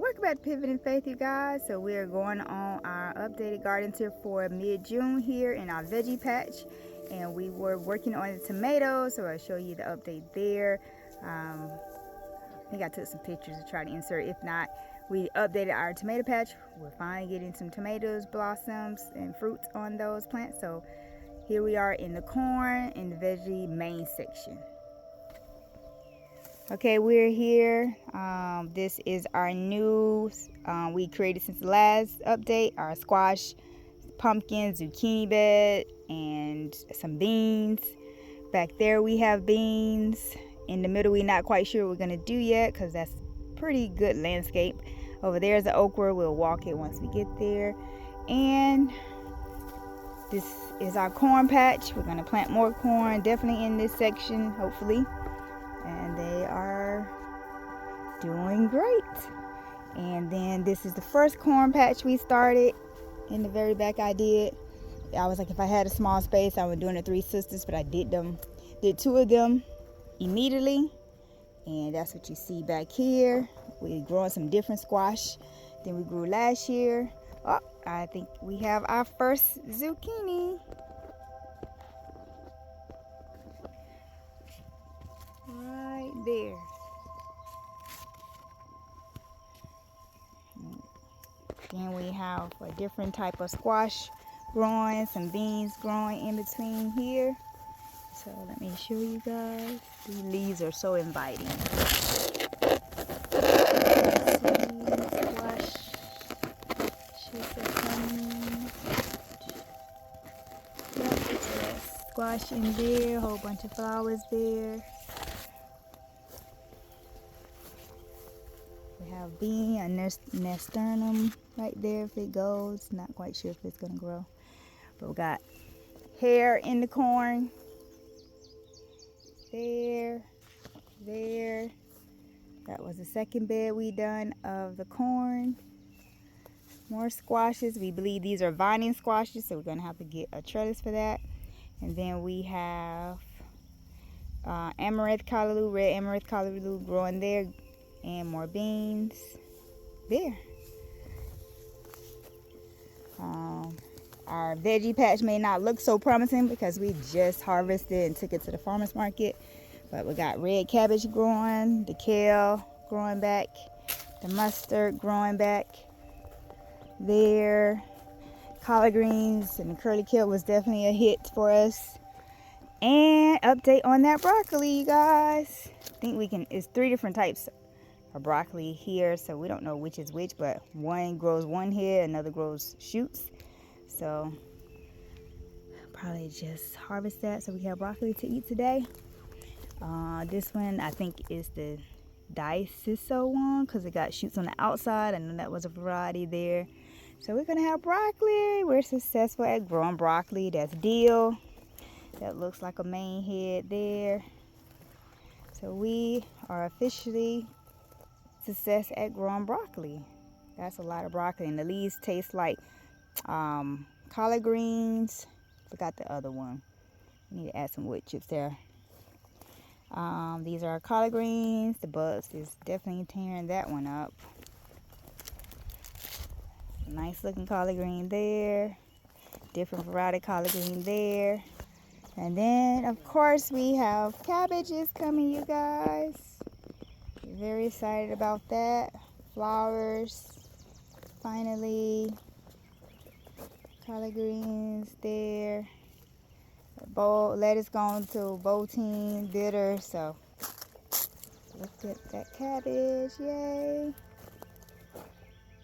Welcome back to Pivot in Faith, you guys. So we are going on our updated garden tour for mid-June here in our veggie patch, and we were working on the tomatoes, so I'll show you the update there. I think I took some pictures to try to insert. If not, we updated our tomato patch. We're finally getting some tomatoes, blossoms, and fruits on those plants. So here we are in the corn in the veggie main section. Okay, we're here. This is our new, we created since the last update, our squash, pumpkin, zucchini bed, and some beans. Back there we have beans. In the middle, we're not quite sure what we're gonna do yet because that's pretty good landscape. Over there is the okra. We'll walk it once we get there. And this is our corn patch. We're gonna plant more corn, definitely in this section, hopefully. And they are doing great. And then this is the first corn patch we started. In the very back I was like, if I had a small space, I would do the Three Sisters, but I did two of them immediately. And that's what you see back here. We're growing some different squash than we grew last year. Oh, I think we have our first zucchini. Right there. Then we have a different type of squash growing, some beans growing in between here. So let me show you guys. These leaves are so inviting. Squash in there, a whole bunch of flowers there. We have bean and nasturtium right there if it goes. Not quite sure if it's gonna grow. But we got hair in the corn. There. That was the second bed we done of the corn. More squashes. We believe these are vining squashes, so we're gonna have to get a trellis for that. And then we have amaranth callaloo, red amaranth callaloo growing there, and more beans there. Our veggie patch may not look so promising because we just harvested and took it to the farmer's market, but we got red cabbage growing, the kale growing back, the mustard growing back there. Collard greens and the curly kale was definitely a hit for us. And update on that broccoli, you guys. I think it's 3 different types of broccoli here, so we don't know which is which, but one grows one head, another grows shoots. So probably just harvest that so we have broccoli to eat today. This one I think is the Diceso one because it got shoots on the outside. I know that was a variety there. So we're gonna have broccoli. We're successful at growing broccoli. That's dill. That looks like a main head there. So we are officially success at growing broccoli. That's a lot of broccoli, and the leaves taste like collard greens. Forgot the other one. We need to add some wood chips there. These are collard greens. The bugs is definitely tearing that one up. Nice looking collard green there. Different variety collard green there. And then of course we have cabbages coming, you guys. Very excited about that. Flowers. Finally. Collard greens there. Lettuce going to bolting bitter. So look at that cabbage. Yay.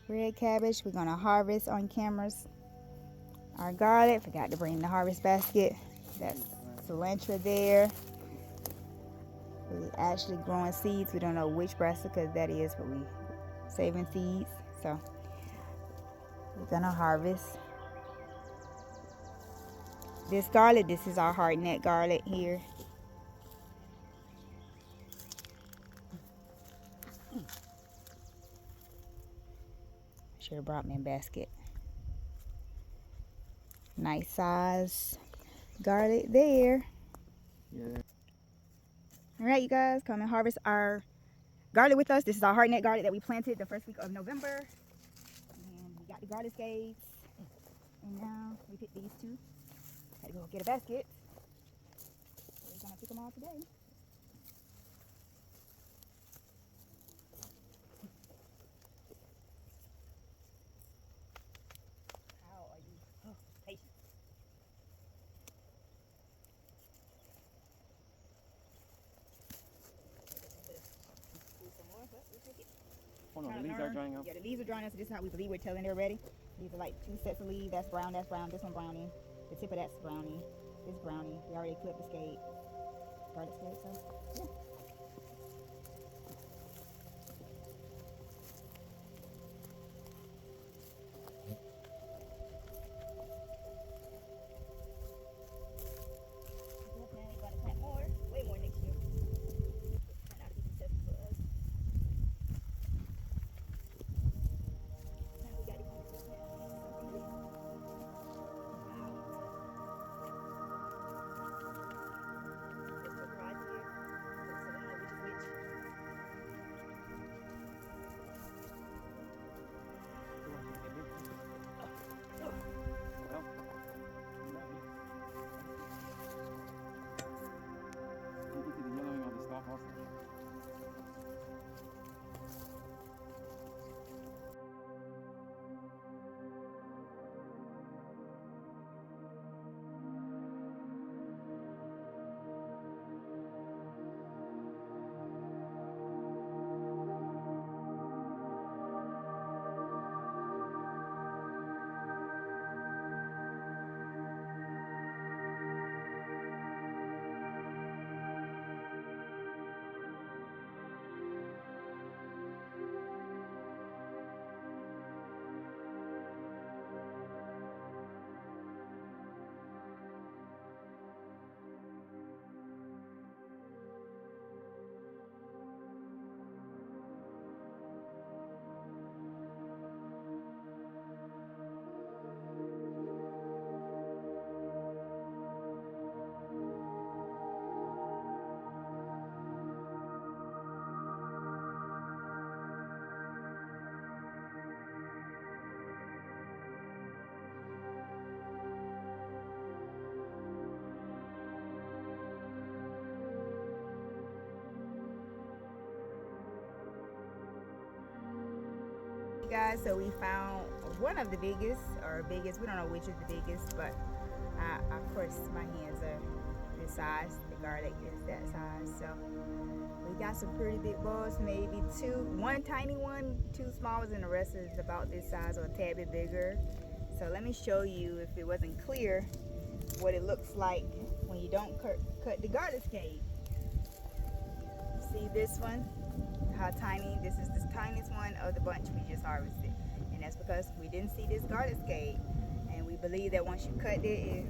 Red cabbage. We're going to harvest on cameras. Our garlic. Forgot to bring the harvest basket. That's cilantro there. We're actually growing seeds. We don't know which brassica that is, but we saving seeds. So we're gonna harvest this garlic. This is our Hardneck garlic here. Should have brought me a basket. Nice size garlic there. Yeah. All right, you guys, come and harvest our garlic with us. This is our hardneck garlic that we planted the first week of November. And we got the garlic skates. And now we picked these two. Had to go get a basket. So we're gonna pick them all today. How are you? Oh, patient. Some more, but we'll take it. Oh no, the leaves are drying up. Yeah, the leaves are drying up, so this is how we believe we're telling they're ready. These are like 2 sets of leaves. That's brown, this one brownie. The tip of that's brownie. This brownie. We already clipped the skate. Garlic skate, so yeah. Definitely gotta plant more, way more next year. Turn out to be successful for us. Now we got it. Guys, so we found one of the biggest, we don't know which is the biggest, but of course my hands are this size, the garlic is that size, so we got some pretty big bulbs, maybe one tiny one, 2 small ones, and the rest is about this size or a tad bit bigger. So let me show you, if it wasn't clear, what it looks like when you don't cut the garlic skate. See this one? How tiny, this is the tiniest one of the bunch we just harvested, and that's because we didn't see this garlic skate, and we believe that once you cut it, it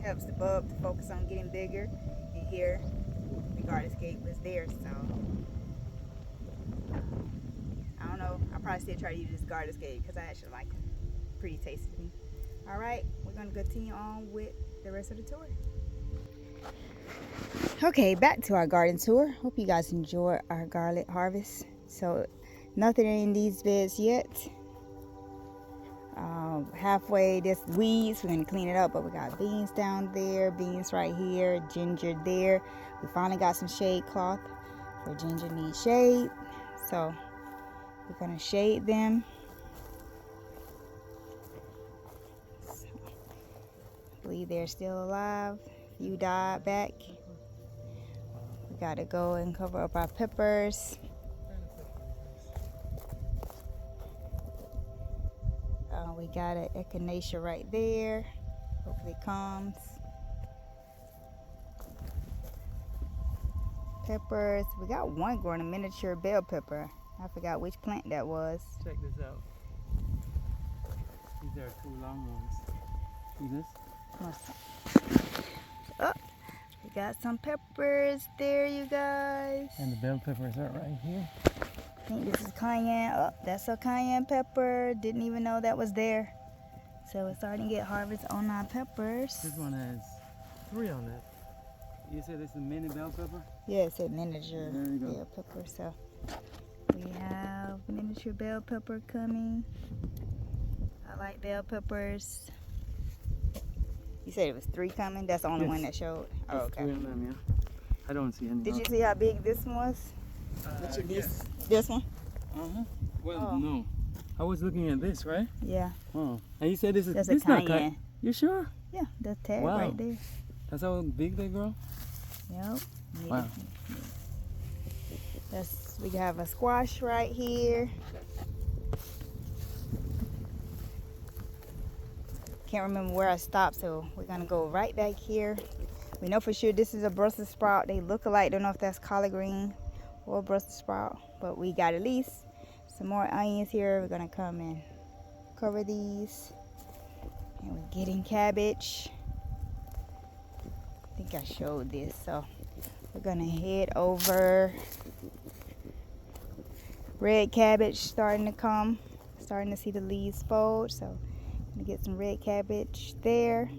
helps the bulb to focus on getting bigger, and here the garlic skate was there. So I don't know, I'll probably still try to use this garlic skate because I actually like it. Pretty tasty to me. All right, we're gonna continue on with the rest of the tour. Okay, back to our garden tour. Hope you guys enjoy our garlic harvest. So nothing in these beds yet. Halfway, this weeds, we're gonna clean it up, but we got beans down there, beans right here, ginger there. We finally got some shade cloth for ginger needs shade, so we're gonna shade them. So, I believe they're still alive. A few died back. We gotta go and cover up our peppers. We got an echinacea right there. Hopefully it comes. Peppers. We got one growing, a miniature bell pepper. I forgot which plant that was. Check this out. These are 2 long ones. See this? Oh, we got some peppers there, you guys. And the bell peppers are right here. I think this is cayenne. Oh, that's a cayenne pepper. Didn't even know that was there. So we're starting to get harvest on our peppers. This one has 3 on it. You said it's a mini bell pepper? Yeah, it's a miniature there you go. bell pepper. So We have miniature bell pepper coming. I like bell peppers. You said it was 3 coming? That's the only Yes. one that showed? Oh, okay. 3 of them, yeah. I don't see any. Did you see how big this one was? Yes. This one? Well, Oh. no. I was looking at this, right? Yeah. Oh. And you said this is That's this a not cayenne. You sure? Yeah, the tag Wow. right there. That's how big they grow? Yep. Yeah. Wow. We have a squash right here. Can't remember where I stopped, so we're gonna go right back here. We know for sure this is a Brussels sprout. They look alike. Don't know if that's collard green or Brussels sprout, but we got at least some more onions here. We're gonna come and cover these, and we're getting cabbage. I think I showed this, so we're gonna head over. Red cabbage starting to come, starting to see the leaves fold, so I'm gonna get some red cabbage there.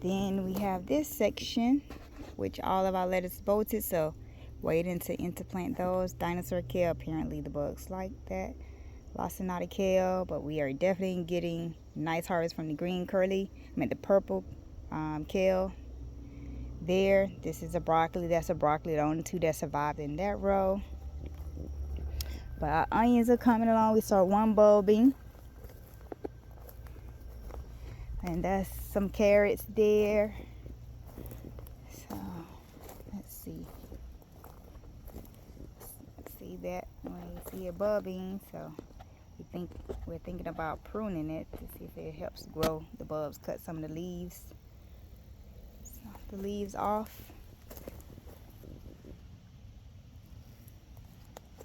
Then we have this section, which all of our lettuce bolted, so waiting to interplant those. Dinosaur kale, apparently the bugs like that. Lacinato kale, but we are definitely getting nice harvest from the green curly, the purple kale. There, this is a broccoli. That's a broccoli. The only 2 that survived in that row. But our onions are coming along. We saw 1 bulbing. And that's some carrots there. So, let's see. See that when you see it bulbing. So, we're thinking about pruning it to see if it helps grow the bulbs, cut some of the leaves. The leaves off.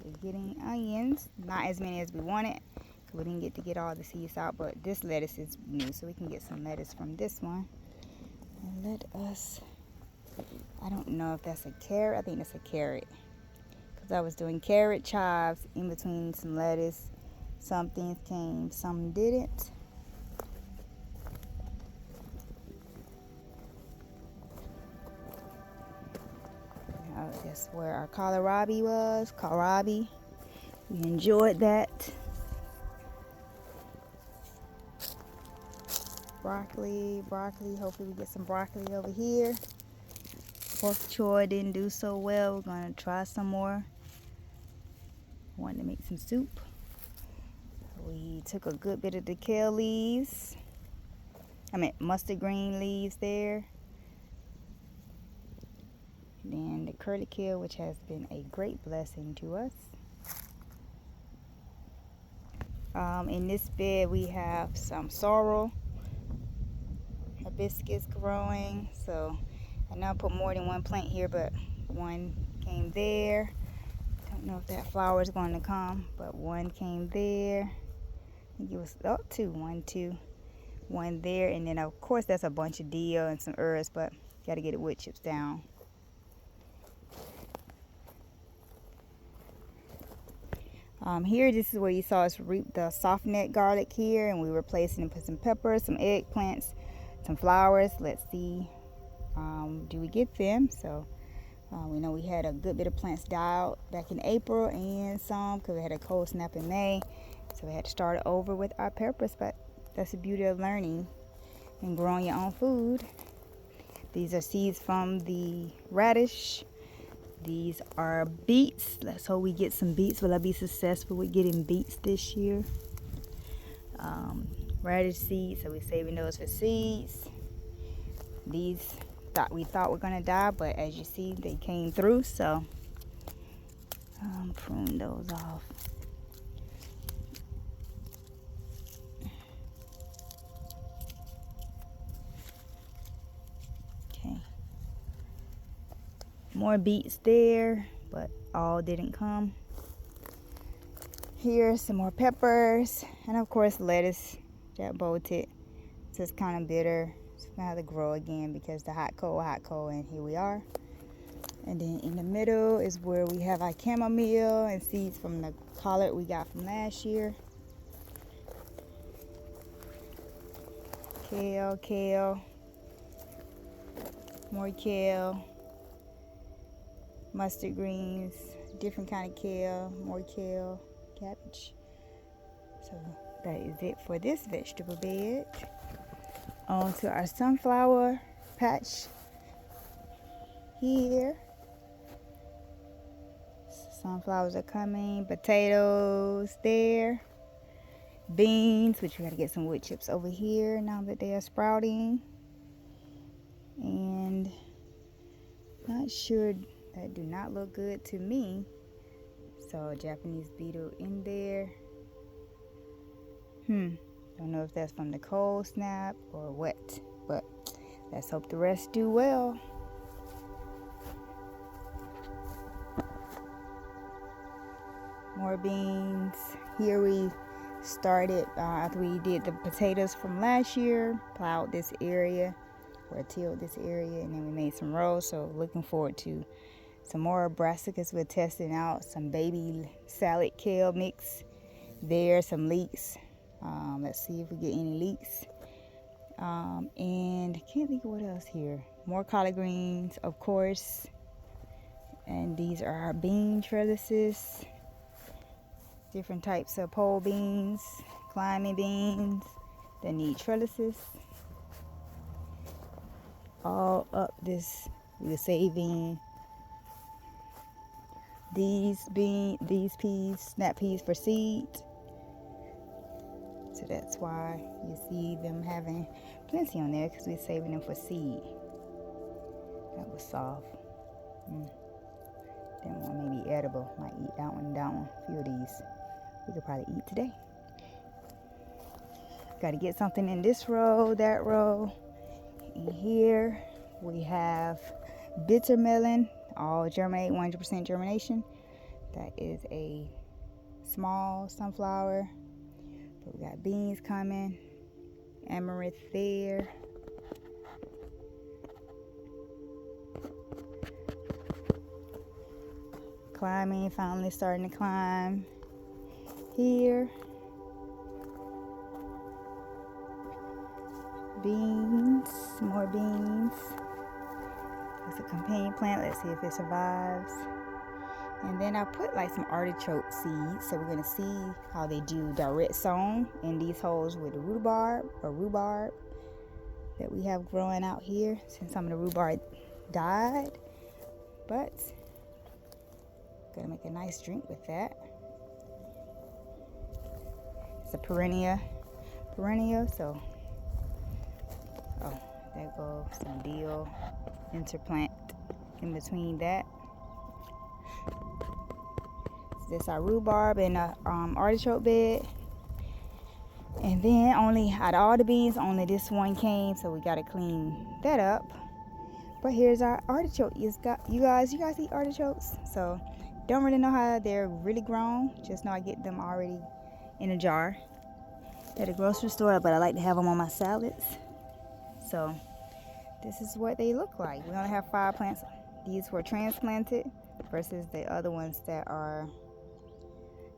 We're getting onions, not as many as we wanted. We didn't get to get all the seeds out, but this lettuce is new, so we can get some lettuce from this one. And let us, I don't know if that's a carrot. I think that's a carrot, because I was doing carrot chives in between some lettuce. Some things came, some didn't. That's where our kohlrabi was. Kohlrabi. We enjoyed that. Broccoli. Hopefully we get some broccoli over here. Pork choy didn't do so well. We're going to try some more. Wanted to make some soup. We took a good bit of the kale leaves. Mustard green leaves there. Then the curly kale, which has been a great blessing to us. In this bed we have some sorrel hibiscus growing. So I know I put more than 1 plant here, but 1 came there. Don't know if that flower is going to come, but 1 came there. I think it was 2, 1, 2, 1 there, and then of course that's a bunch of dill and some herbs, but got to get the wood chips down. Here, this is where you saw us reap the soft neck garlic here, and we were placing and put some peppers, some eggplants, some flowers. Let's see, do we get them? So we know we had a good bit of plants die out back in April, and some because we had a cold snap in May, so we had to start over with our peppers. But that's the beauty of learning and growing your own food. These are seeds from the radish. These are beets. Let's hope we get some beets. Will I be successful with getting beets this year? Radish seeds, so we're saving those for seeds. These we thought were gonna die, but as you see, they came through, so prune those off. Okay. More beets there, but all didn't come. Here's some more peppers, and of course lettuce that bolted. It's just kind of bitter. It's gonna have to grow again because the hot, cold, and here we are. And then in the middle is where we have our chamomile and seeds from the collard we got from last year. Kale, more kale. mustard greens, different kind of kale, more kale, cabbage. So that is it for this vegetable bed. On to our sunflower patch here. Sunflowers are coming, potatoes there, beans, which we gotta get some wood chips over here now that they are sprouting. And not sure, that do not look good to me. So Japanese beetle in there. Don't know if that's from the cold snap or what, but let's hope the rest do well. More beans. Here we started, after we did the potatoes from last year, plowed this area or tilled this area, and then we made some rows. So looking forward to some more brassicas. We're testing out some baby salad kale mix there, some leeks. Let's see if we get any leeks. And I can't think of what else here. More collard greens, of course. And these are our bean trellises. Different types of pole beans, climbing beans that need trellises. All up this, we're saving these peas, snap peas for seed. So that's why you see them having plenty on there, because we're saving them for seed. That was soft. That one may be edible. Might eat that one, a few of these. We could probably eat today. Got to get something in this row, that row. And here we have bitter melon, all germinate, 100% germination. That is a small sunflower. But we got beans coming, amaranth there. Climbing, finally starting to climb here. Beans, more beans. That's a companion plant. Let's see if it survives. And then I put like some artichoke seeds, so we're gonna see how they do direct sown in these holes with the rhubarb that we have growing out here, since some of the rhubarb died. But gonna make a nice drink with that. It's a perennial, so there goes some dill interplant in between that. This our rhubarb and artichoke bed. And then only out of all the beans, only this one came, so we gotta clean that up. But here's our artichoke. You guys eat artichokes? So don't really know how they're really grown. Just know I get them already in a jar at the grocery store, but I like to have them on my salads. So this is what they look like. We only have 5 plants. These were transplanted versus the other ones that are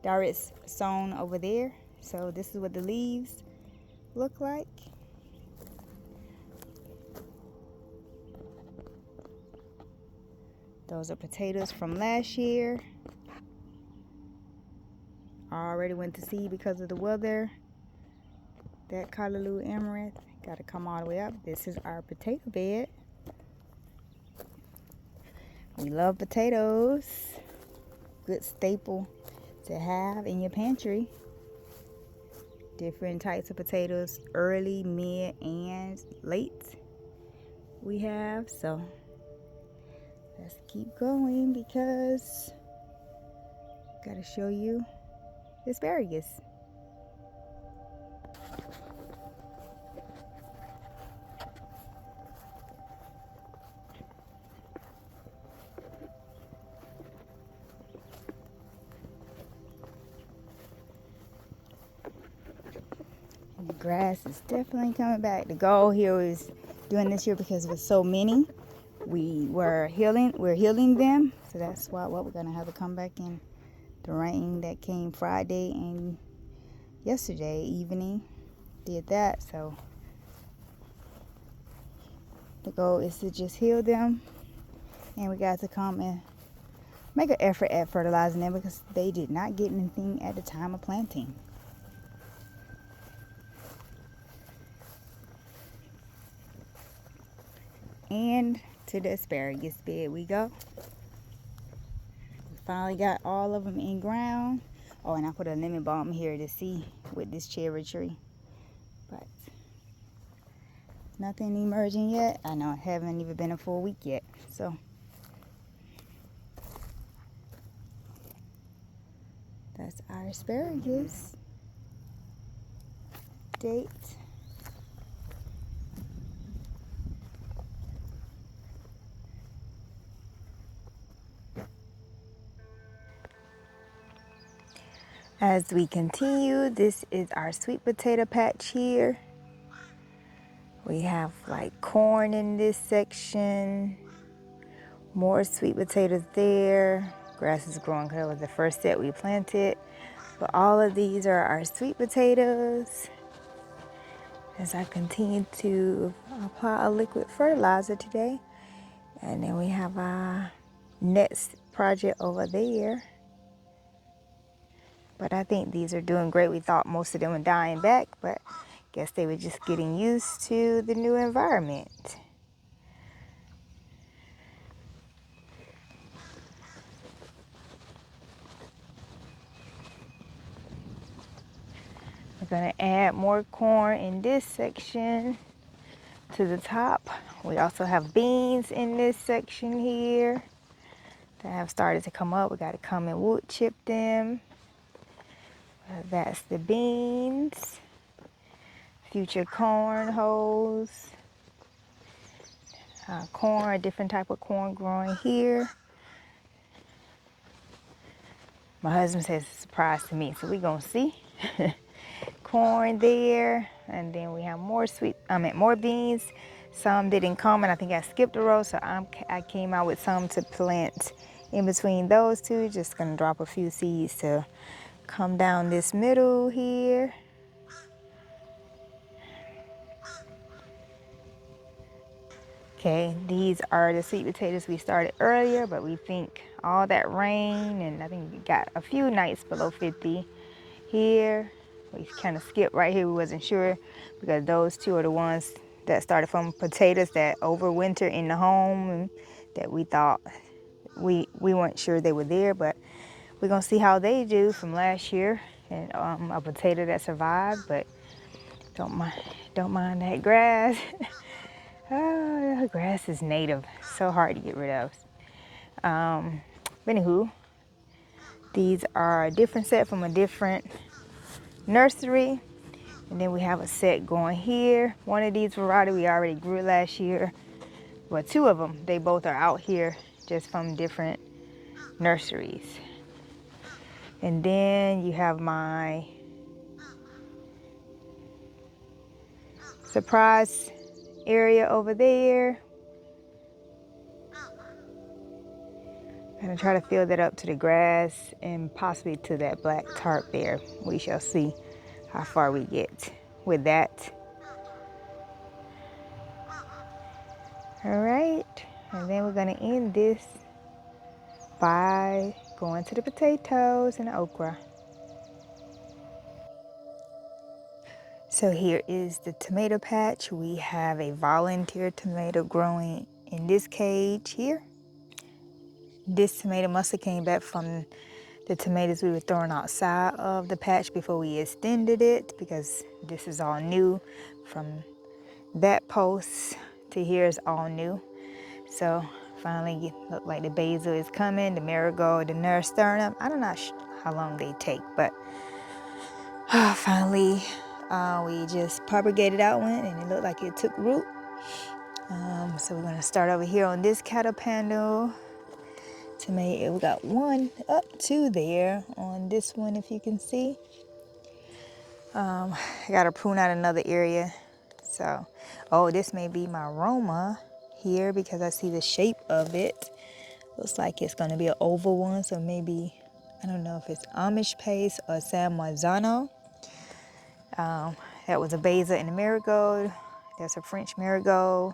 direct sown over there. So this is what the leaves look like. Those are potatoes from last year. I already went to seed because of the weather. That callaloo amaranth got to come all the way up. This is our potato bed. We love potatoes. Good staple to have in your pantry. Different types of potatoes, early, mid, and late we have. So let's keep going, because I gotta show you asparagus. And the grass is definitely coming back. The goal here is doing this year because it was so many. We're healing them. So that's what we're gonna have to come back in. The rain that came Friday and yesterday evening did that. So the goal is to just heal them, and we got to come and make an effort at fertilizing them because they did not get anything at the time of planting. And to the asparagus bed we go. We finally got all of them in ground. Oh, and I put a lemon balm here to see with this cherry tree. But nothing emerging yet. I know it haven't even been a full week yet. So that's our asparagus date. As we continue, this is our sweet potato patch here. We have like corn in this section, more sweet potatoes there. Grass is growing because it was the first set we planted. But all of these are our sweet potatoes. As I continue to apply a liquid fertilizer today. And then we have our next project over there. But I think these are doing great. We thought most of them were dying back, but guess they were just getting used to the new environment. We're gonna add more corn in this section to the top. We also have beans in this section here that have started to come up. We gotta come and wood chip them. That's the beans. Future corn holes. Corn, a different type of corn growing here. My husband says it's a surprise to me, so we're gonna see. Corn there, and then we have more more beans. Some didn't come, and I think I skipped a row, so I came out with some to plant in between those two. Just gonna drop a few seeds to come down this middle here. Okay, these are the sweet potatoes we started earlier, but we think all that rain, and I think we got a few nights below 50 here. We kind of skipped right here. We wasn't sure because those two are the ones that started from potatoes that overwinter in the home, and that we thought we weren't sure they were there, but we're gonna see how they do from last year, and a potato that survived. But don't mind that grass. Oh, grass is native, so hard to get rid of. But anywho, these are a different set from a different nursery. And then we have a set going here. One of these variety we already grew last year. Well, two of them, they both are out here just from different nurseries. And then you have my surprise area over there. I'm gonna try to fill that up to the grass and possibly to that black tarp there. We shall see how far we get with that. All right, and then we're gonna end this by going to the potatoes and the okra. So here is the tomato patch. We have a volunteer tomato growing in this cage here. This tomato must have came back from the tomatoes we were throwing outside of the patch before we extended it, because this is all new. From that post to here is all new. So finally look like the basil is coming, the marigold, the nasturtium. I don't know how long they take, but finally we just propagated out one and it looked like it took root. So we're gonna start over here on this cattle panel. Tomato, we got one up to there on this one, if you can see. I gotta prune out another area. So, oh, this may be my Roma here because I see the shape of it. Looks like it's gonna be an oval one, so maybe, I don't know if it's Amish paste or San Marzano. That was a basil and a marigold. There's a French marigold.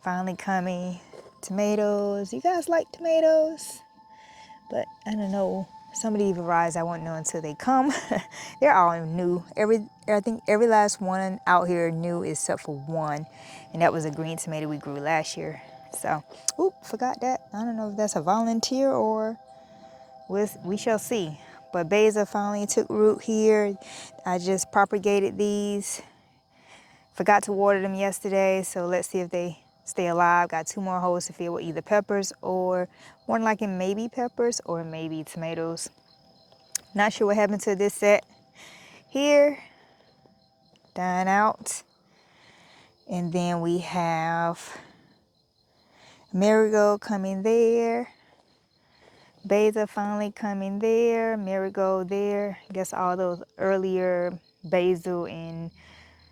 Finally coming. Tomatoes. You guys like tomatoes? But I don't know. Some of these varieties I won't know until they come. They're all new. I think every last one out here new except for one. And that was a green tomato we grew last year. So, oop, forgot that. I don't know if that's a volunteer or we shall see. But basil finally took root here. I just propagated these. Forgot to water them yesterday, so let's see if they stay alive. Got 2 more holes to fill with either peppers or more like in maybe peppers or maybe tomatoes. Not sure what happened to this set here. Dying out. And then we have marigold coming there. Basil finally coming there. Marigold there. I guess all those earlier basil and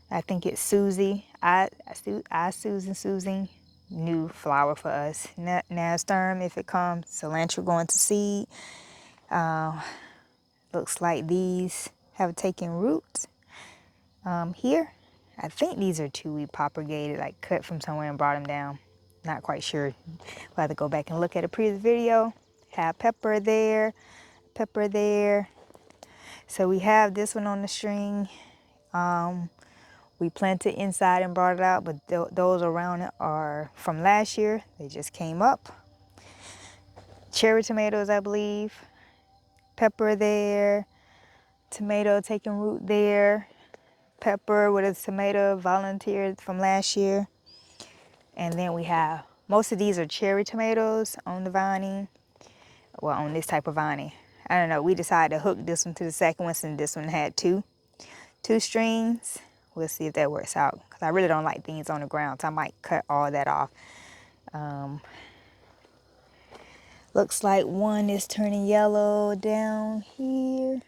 I think it's Susie. Susan. New flower for us. Nasturtium, if it comes. Cilantro going to seed. Looks like these have taken root. Here, I think these are 2 we propagated, like cut from somewhere and brought them down. Not quite sure. We'll have to go back and look at a previous video. Have pepper there, pepper there. So we have this one on the string. We planted inside and brought it out, but those around it are from last year. They just came up. Cherry tomatoes, I believe. Pepper there. Tomato taking root there. Pepper with a tomato volunteered from last year. And then we have, most of these are cherry tomatoes on the vining. Well, on this type of vining. I don't know, we decided to hook this one to the second one since this one had two strings. We'll see if that works out. Because I really don't like things on the ground, so I might cut all that off. Looks like one is turning yellow down here.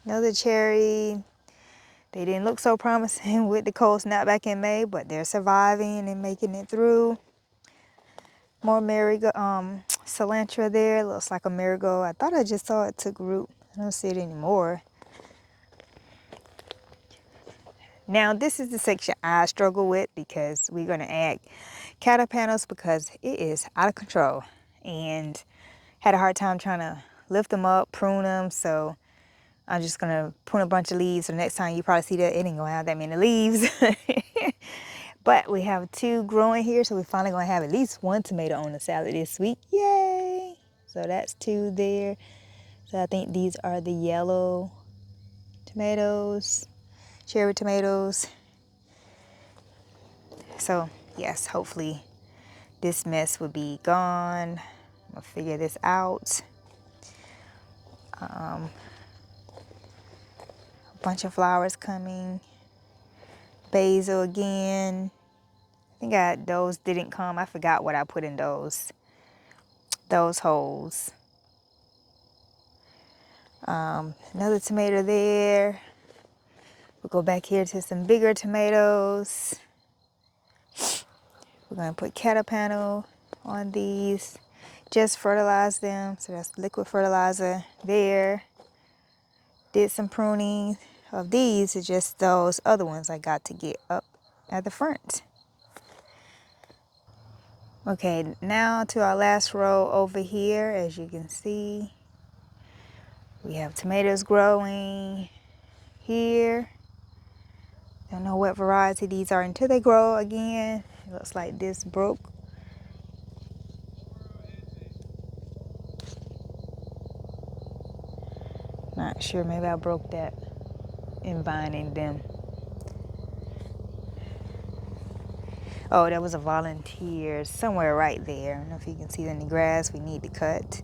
Another cherry. They didn't look so promising with the cold snap back in May, but they're surviving and making it through. More cilantro there. Looks like a marigold. I thought I just saw it took root. I don't see it anymore. Now this is the section I struggle with because we're going to add cattle panels because it is out of control. And had a hard time trying to lift them up, prune them. So I'm just going to prune a bunch of leaves. So next time you probably see that, it ain't going to have that many leaves. But we have 2 growing here. So we're finally going to have at least 1 tomato on the salad this week. Yay! So that's 2 there. So I think these are the yellow tomatoes, cherry tomatoes. So yes, hopefully this mess will be gone. I'll figure this out. A bunch of flowers coming. Basil again. I think those didn't come. I forgot what I put in those holes. Another tomato there. We'll go back here to some bigger tomatoes. We're going to put cattle panel on these. Just fertilize them. So that's liquid fertilizer there. Did some pruning of these. It's just those other ones I got to get up at the front. Okay, now to our last row over here. As you can see, we have tomatoes growing here. Don't know what variety these are until they grow again. It looks like this broke. Not sure, maybe I broke that in vining them. Oh, that was a volunteer somewhere right there. I don't know if you can see it in the grass. We need to cut,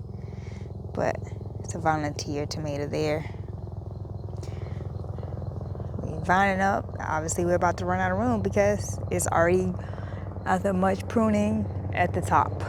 but it's a volunteer tomato there. We're vining up. Obviously, we're about to run out of room because it's already after much pruning at the top.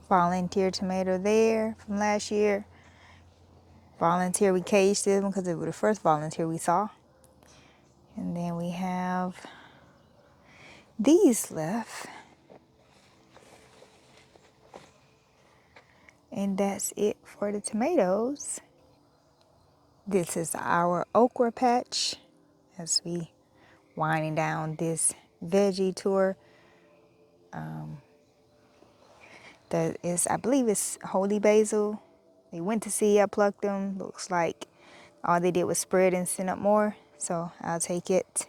Volunteer tomato there from last year. Volunteer, we caged this one because it was the first volunteer we saw. And then we have these left. And that's it for the tomatoes. This is our okra patch as we winding down this veggie tour. That is, I believe it's holy basil. They went to see, I plucked them. Looks like all they did was spread and send up more. So I'll take it.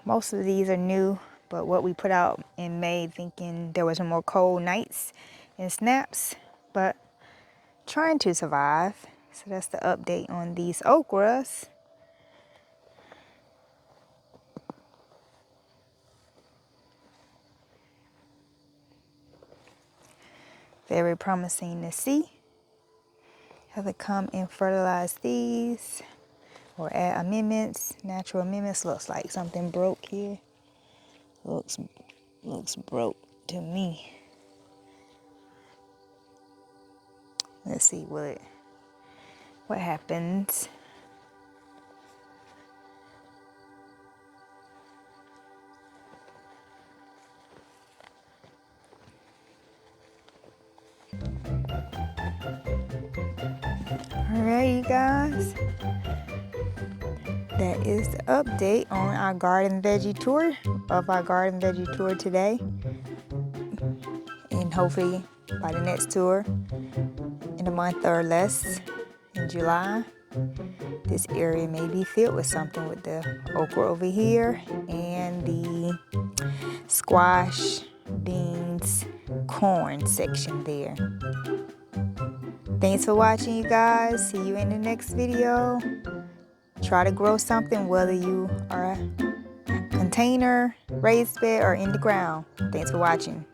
Most of these are new, but what we put out in May thinking there was some more cold nights and snaps, but trying to survive. So that's the update on these okras. Very promising to see. Have to come and fertilize these or add amendments. Natural amendments. Looks like something broke here. Looks broke to me. Let's see what happens. Alright, you guys. That is the update on our garden veggie tour today. And hopefully by the next tour in a month or less in July, this area may be filled with something with the okra over here and the squash, beans, corn section there. Thanks for watching, you guys. See you in the next video. Try to grow something, whether you are a container, raised bed, or in the ground. Thanks for watching.